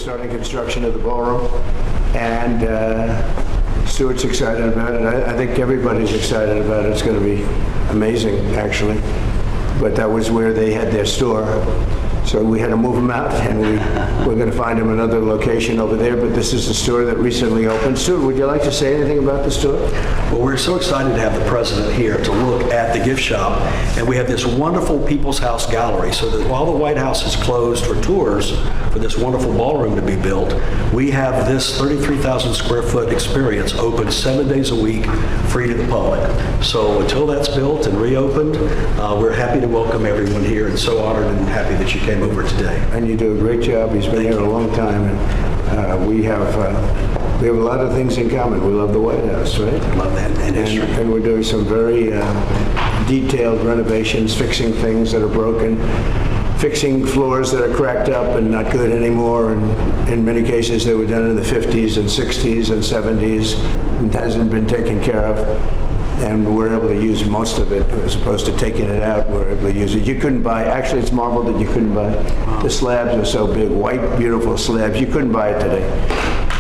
Starting construction of the ballroom, and Stuart's excited about it. I think everybody's excited about it. It's going to be amazing, actually. But that was where they had their store, so we had to move them out, and we're going to find them another location over there. But this is the store that recently opened. Stuart, would you like to say anything about the store? Well, we're so excited to have the president here to look at the gift shop, and we have this wonderful People's House gallery, so that while the White House is closed for tours for this wonderful ballroom to be built, we have this 33,000 square foot experience open 7 days a week, free to the public. So until that's built and reopened, we're happy to welcome everyone here, and so honored and happy that you came over today. And you do a great job. He's been here a long time, and we have a lot of things in common. We love the White House, right? I love that, and we're doing some very detailed renovations, fixing things that are broken, fixing floors that are cracked up and not good anymore, and in many cases they were done in the 50s and 60s and 70s and hasn't been taken care of. And we're able to use most of it as opposed to taking it out. We're able to use it. You couldn't buy, actually it's marble that you couldn't buy. The slabs are so big, white, beautiful slabs. You couldn't buy it today.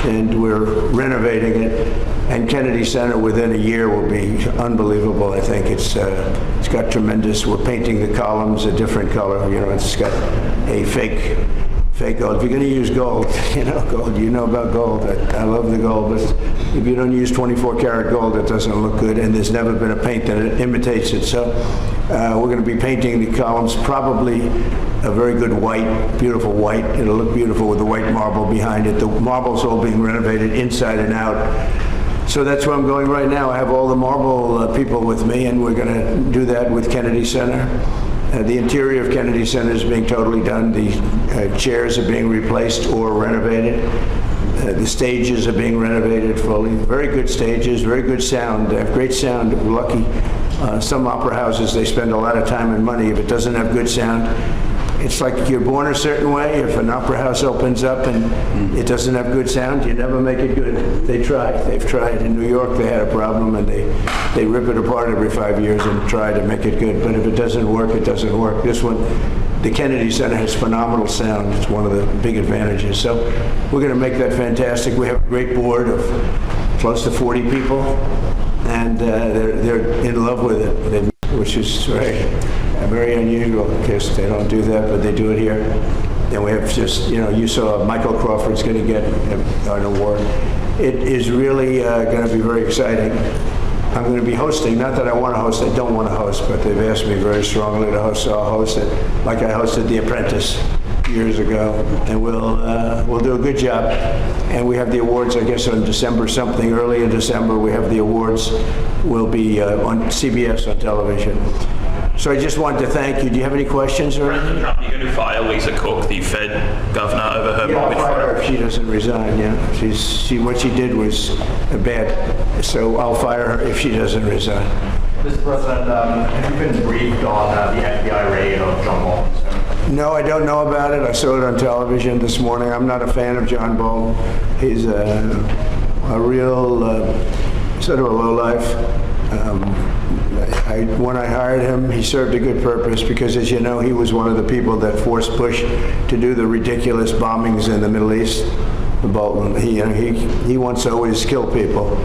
And we're renovating it. And Kennedy Center within a year will be unbelievable, I think. It's got tremendous, we're painting the columns a different color. You know, it's got a fake gold. If you're going to use gold, gold, you know about gold. I love the gold, but if you don't use 24 karat gold, it doesn't look good, and there's never been a paint that imitates it. So we're going to be painting the columns, probably a very good white, beautiful white. It'll look beautiful with the white marble behind it. The marble's all being renovated inside and out. So that's where I'm going right now. I have all the marble people with me, and we're going to do that with Kennedy Center. The interior of Kennedy Center is being totally done. The chairs are being replaced or renovated. The stages are being renovated fully. Very good stages, very good sound. They have great sound. We're lucky. Some opera houses, they spend a lot of time and money. If it doesn't have good sound, it's like you're born a certain way. If an opera house opens up and it doesn't have good sound, you never make it good. They try. They've tried. In New York, they had a problem, and they rip it apart every 5 years and try to make it good. But if it doesn't work, it doesn't work. This one, the Kennedy Center has phenomenal sound. It's one of the big advantages. So we're going to make that fantastic. We have a great board of close to 40 people, and they're in love with it, which is very unusual because they don't do that, but they do it here. And we have just, you saw Michael Crawford's going to get an award. It is really going to be very exciting. I'm going to be hosting, not that I want to host, I don't want to host, but they've asked me very strongly to host, so I'll host it like I hosted The Apprentice years ago, and we'll do a good job. And we have the awards, I guess, on December something, early in December, we have the awards. Will be on CBS on television. So I just wanted to thank you. Do you have any questions or anything? Are you going to fire Lisa Cook, the Fed governor, over her I'll fire her if she doesn't resign, what she did was bad. So I'll fire her if she doesn't resign. Mr. President, have you been briefed on the FBI raid of John Bolton? No, I don't know about it. I saw it on television this morning. I'm not a fan of John Bolton. He's a real sort of a lowlife. When I hired him, he served a good purpose because, as you know, he was one of the people that forced Bush to do the ridiculous bombings in the Middle East. Bolton, he wants to always kill people,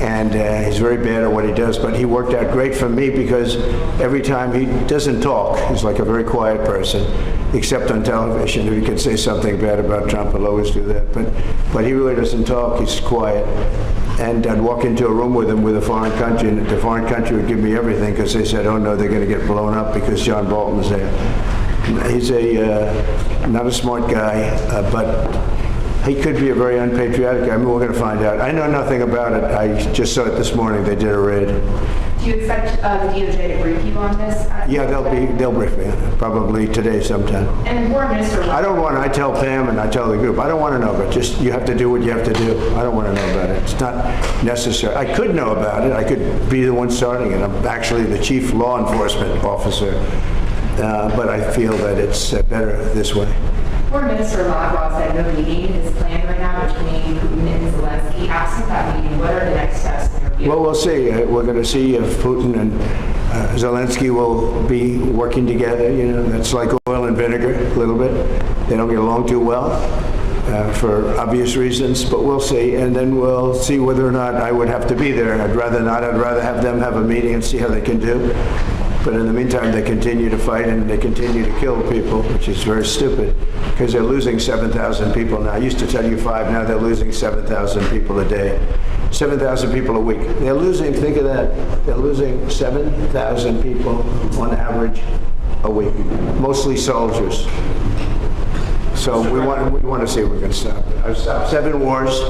and he's very bad at what he does. But he worked out great for me because every time he doesn't talk, he's like a very quiet person, except on television. If he can say something bad about Trump, he'll always do that. But he really doesn't talk. He's quiet. And I'd walk into a room with him with a foreign country, and the foreign country would give me everything because they said, oh no, they're going to get blown up because John Bolton's there. He's not a smart guy, but he could be a very unpatriotic guy. I mean, we're going to find out. I know nothing about it. I just saw it this morning. They did a raid. Do you expect the DOJ to brief you on this? Yeah, they'll brief me probably today sometime. And the Foreign Minister. I tell Pam and I tell the group, I don't want to know, but just you have to do what you have to do. I don't want to know about it. It's not necessary. I could know about it. I could be the one starting it. I'm actually the chief law enforcement officer, but I feel that it's better this way. Foreign Minister Lavrov said no meeting is planned right now between Putin and Zelensky. Absent that meeting, what are the next steps in your view? Well, we'll see. We're going to see if Putin and Zelensky will be working together. That's like oil and vinegar a little bit. They don't get along too well. for obvious reasons, but we'll see. And then we'll see whether or not I would have to be there. I'd rather not. I'd rather have them have a meeting and see how they can do. But in the meantime, they continue to fight and they continue to kill people, which is very stupid, because they're losing 7,000 people now. I used to tell you 5, now they're losing 7,000 people a day. 7,000 people a week. They're losing, think of that, they're losing 7,000 people on average a week, mostly soldiers. So we want to see if we can stop it. I've stopped 7 wars.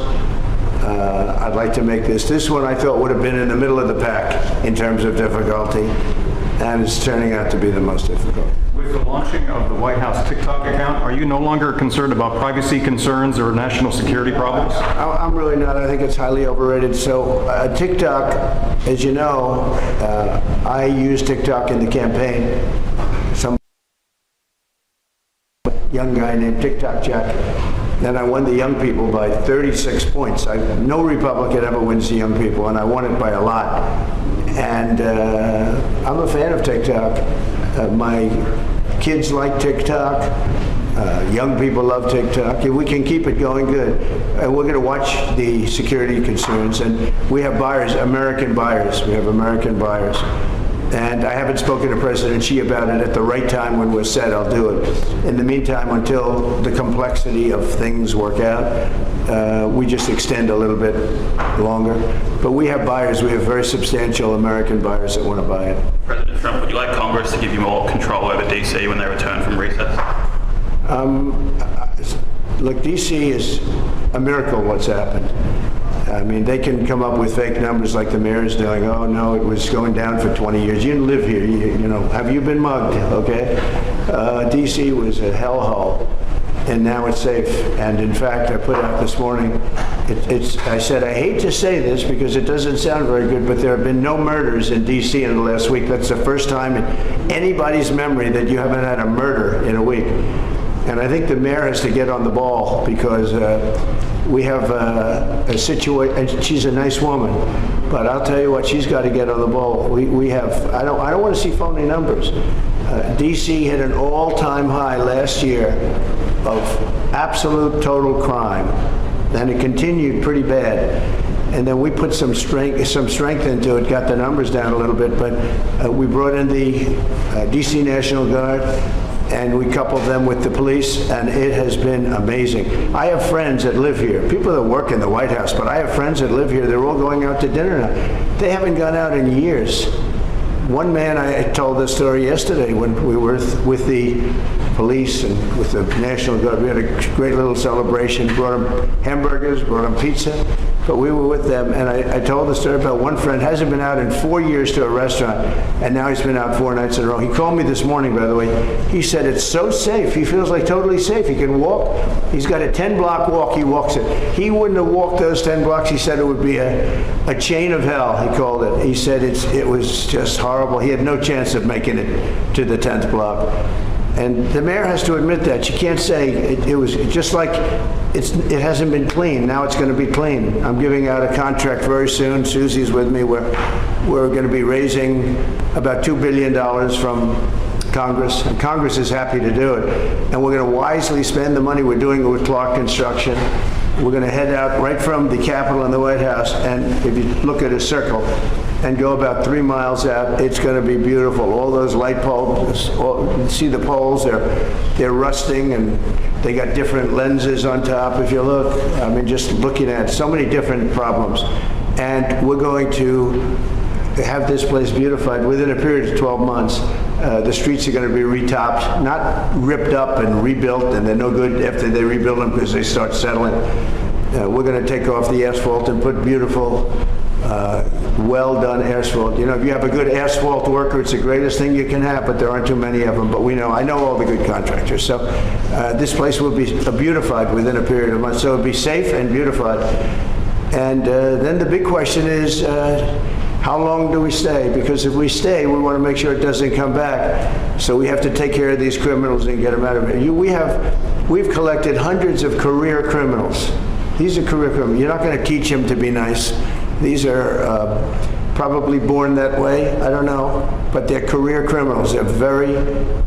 I'd like to make this one I thought would have been in the middle of the pack in terms of difficulty, and it's turning out to be the most difficult. With the launching of the White House TikTok account, are you no longer concerned about privacy concerns or national security problems? I'm really not. I think it's highly overrated. So TikTok, as you know, I used TikTok in the campaign. Some young guy named TikTok Jack. Then I won the young people by 36 points. No Republican ever wins the young people, and I won it by a lot. And I'm a fan of TikTok. My kids like TikTok. Young people love TikTok. If we can keep it going, good. We're going to watch the security concerns, and we have buyers, American buyers. We have American buyers. And I haven't spoken to President Xi about it. At the right time when we're set, I'll do it. In the meantime, until the complexity of things work out, we just extend a little bit longer. But we have buyers. We have very substantial American buyers that want to buy it. President Trump, would you like Congress to give you more control over DC when they return from recess? Look, DC is a miracle what's happened. I mean, they can come up with fake numbers like the mayor is doing. Oh, no, it was going down for 20 years. You didn't live here. You know, have you been mugged? Okay. DC was a hellhole, and now it's safe. And in fact, I put out this morning, I said, I hate to say this because it doesn't sound very good, but there have been no murders in DC in the last week. That's the first time in anybody's memory that you haven't had a murder in a week. And I think the mayor has to get on the ball because we have a situation, and she's a nice woman, but I'll tell you what, she's got to get on the ball. We have, I don't want to see phony numbers. DC hit an all-time high last year of absolute total crime, and it continued pretty bad. And then we put some strength into it, got the numbers down a little bit, but we brought in the DC National Guard, and we coupled them with the police, and it has been amazing. I have friends that live here, people that work in the White House, but I have friends that live here. They're all going out to dinner now. They haven't gone out in years. One man, I told this story yesterday when we were with the police and with the National Guard. We had a great little celebration, brought them hamburgers, brought them pizza, but we were with them, and I told the story about one friend hasn't been out in 4 years to a restaurant, and now he's been out 4 nights in a row. He called me this morning, by the way. He said it's so safe. He feels like totally safe. He can walk. He's got a 10-block walk. He walks it. He wouldn't have walked those 10 blocks. He said it would be a chain of hell, he called it. He said it was just horrible. He had no chance of making it to the 10th block. And the mayor has to admit that. She can't say it was just like it hasn't been clean. Now it's going to be clean. I'm giving out a contract very soon. Susie's with me. We're going to be raising about $2 billion from Congress, and Congress is happy to do it. And we're going to wisely spend the money. We're doing it with Clark Construction. We're going to head out right from the Capitol and the White House, and if you look at a circle and go about 3 miles out, it's going to be beautiful. All those light poles, you see the poles, they're rusting, and they got different lenses on top. If you look, I mean, just looking at so many different problems. And we're going to have this place beautified within a period of 12 months. The streets are going to be retopped, not ripped up and rebuilt, and they're no good after they rebuild them because they start settling. We're going to take off the asphalt and put beautiful, well-done asphalt. You know, if you have a good asphalt worker, it's the greatest thing you can have, but there aren't too many of them. But I know all the good contractors. So this place will be beautified within a period of months. So it'll be safe and beautified. And then the big question is, how long do we stay? Because if we stay, we want to make sure it doesn't come back. So we have to take care of these criminals and get them out of here. We've collected hundreds of career criminals. These are career criminals. You're not going to teach them to be nice. These are probably born that way. I don't know. But they're career criminals. They're very,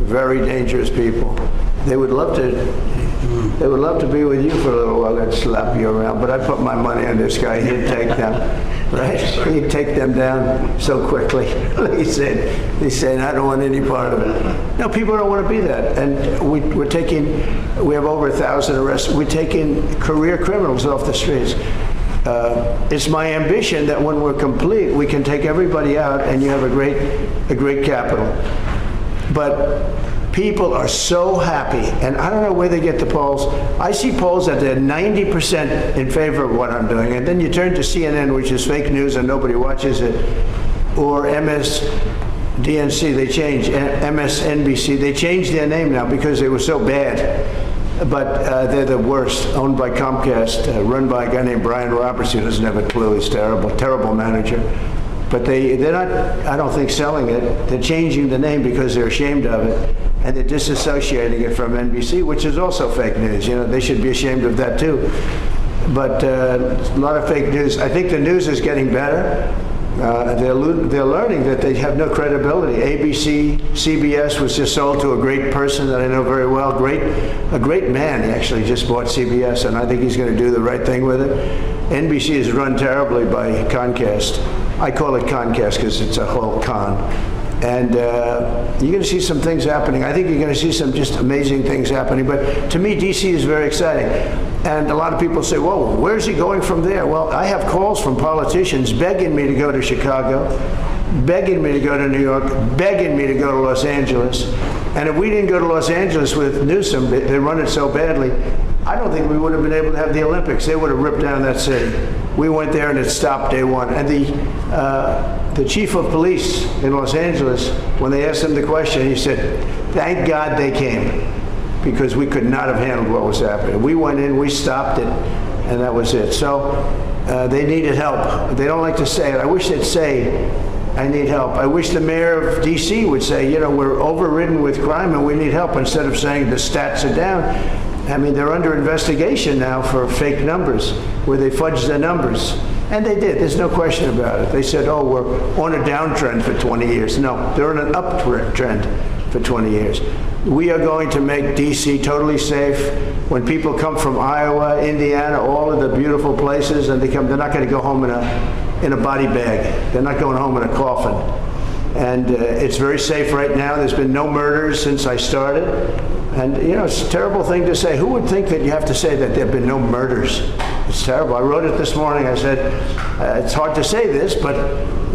very dangerous people. They would love to They would love to be with you for a little while. They'd slap you around, but I put my money on this guy. He'd take them, right? He'd take them down so quickly. He's saying, I don't want any part of it. No, people don't want to be that. And we have over 1,000 arrests. We're taking career criminals off the streets. It's my ambition that when we're complete, we can take everybody out and you have a great capital. But people are so happy, and I don't know where they get the polls. I see polls that they're 90% in favor of what I'm doing, and then you turn to CNN, which is fake news and nobody watches it, or MSDNC, they changed, MSNBC, they changed their name now because they were so bad. But they're the worst, owned by Comcast, run by a guy named Brian Roberts, who doesn't have a clue. He's terrible manager. But they're not, I don't think, selling it. They're changing the name because they're ashamed of it. And they're disassociating it from NBC, which is also fake news. You know, they should be ashamed of that too. But a lot of fake news. I think the news is getting better. They're learning that they have no credibility. ABC, CBS was just sold to a great person that I know very well. A great man. He actually just bought CBS, and I think he's going to do the right thing with it. NBC is run terribly by Comcast. I call it Concast because it's a whole con. And you're going to see some things happening. I think you're going to see some just amazing things happening. But to me, DC is very exciting. And a lot of people say, whoa, where's he going from there? Well, I have calls from politicians begging me to go to Chicago, begging me to go to New York, begging me to go to Los Angeles. And if we didn't go to Los Angeles with Newsom, they run it so badly, I don't think we would have been able to have the Olympics. They would have ripped down that city. We went there and it stopped day one. And the chief of police in Los Angeles, when they asked him the question, he said, thank God they came, because we could not have handled what was happening. We went in, we stopped it, and that was it. So they needed help. They don't like to say it. I wish they'd say, I need help. I wish the mayor of DC would say, you know, we're overridden with crime and we need help, instead of saying the stats are down. I mean, they're under investigation now for fake numbers, where they fudged the numbers. And they did, there's no question about it. They said, oh, we're on a downtrend for 20 years. No, they're on an uptrend for 20 years. We are going to make DC totally safe. When people come from Iowa, Indiana, all of the beautiful places, and they're not going to go home in a body bag. They're not going home in a coffin. And it's very safe right now. There's been no murders since I started. And, you know, it's a terrible thing to say. Who would think that you have to say that there have been no murders? It's terrible. I wrote it this morning. I said, it's hard to say this, but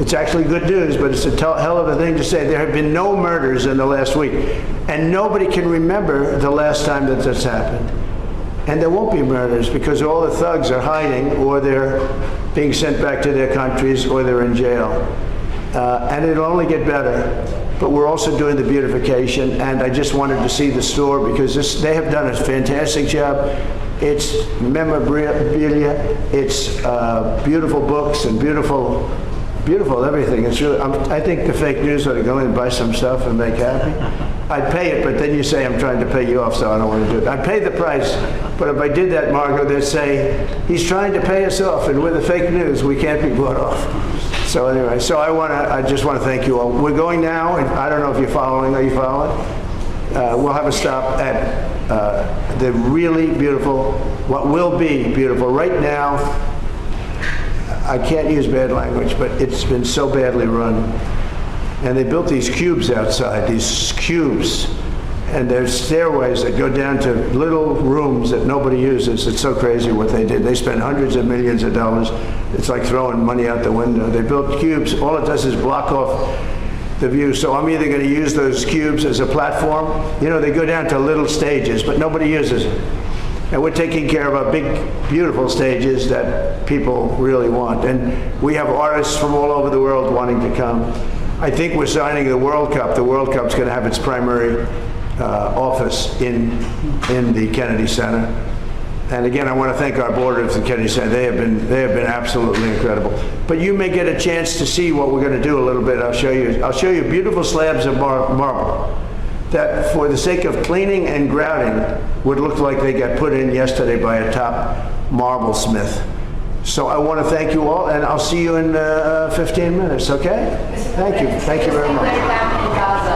it's actually good news, but it's a hell of a thing to say. There have been no murders in the last week. And nobody can remember the last time that this happened. And there won't be murders because all the thugs are hiding, or they're being sent back to their countries, or they're in jail. And it'll only get better. But we're also doing the beautification, and I just wanted to see the store because they have done a fantastic job. It's memorabilia, it's beautiful books and beautiful everything. It's really, I think the fake news ought to go in and buy some stuff and make happy. I'd pay it, but then you say I'm trying to pay you off, so I don't want to do it. I'd pay the price, but if I did that, Margot, they'd say, he's trying to pay us off, and with the fake news, we can't be bought off. So anyway, so I just want to thank you all. We're going now, and I don't know if you're following. Are you following? We'll have a stop at the really beautiful, what will be beautiful. Right now, I can't use bad language, but it's been so badly run. And they built these cubes outside, these cubes. And there's stairways that go down to little rooms that nobody uses. It's so crazy what they did. They spent hundreds of millions of dollars. It's like throwing money out the window. They built cubes. All it does is block off the view. So I'm either going to use those cubes as a platform. You know, they go down to little stages, but nobody uses it. And we're taking care of our big, beautiful stages that people really want. And we have artists from all over the world wanting to come. I think we're signing the World Cup. The World Cup's going to have its primary office in the Kennedy Center. And again, I want to thank our board of the Kennedy Center. They have been absolutely incredible. But you may get a chance to see what we're going to do a little bit. I'll show you beautiful slabs of marble that, for the sake of cleaning and grouting, would look like they got put in yesterday by a top marble smith. So I want to thank you all, and I'll see you in 15 minutes, okay? Thank you. Thank you very much.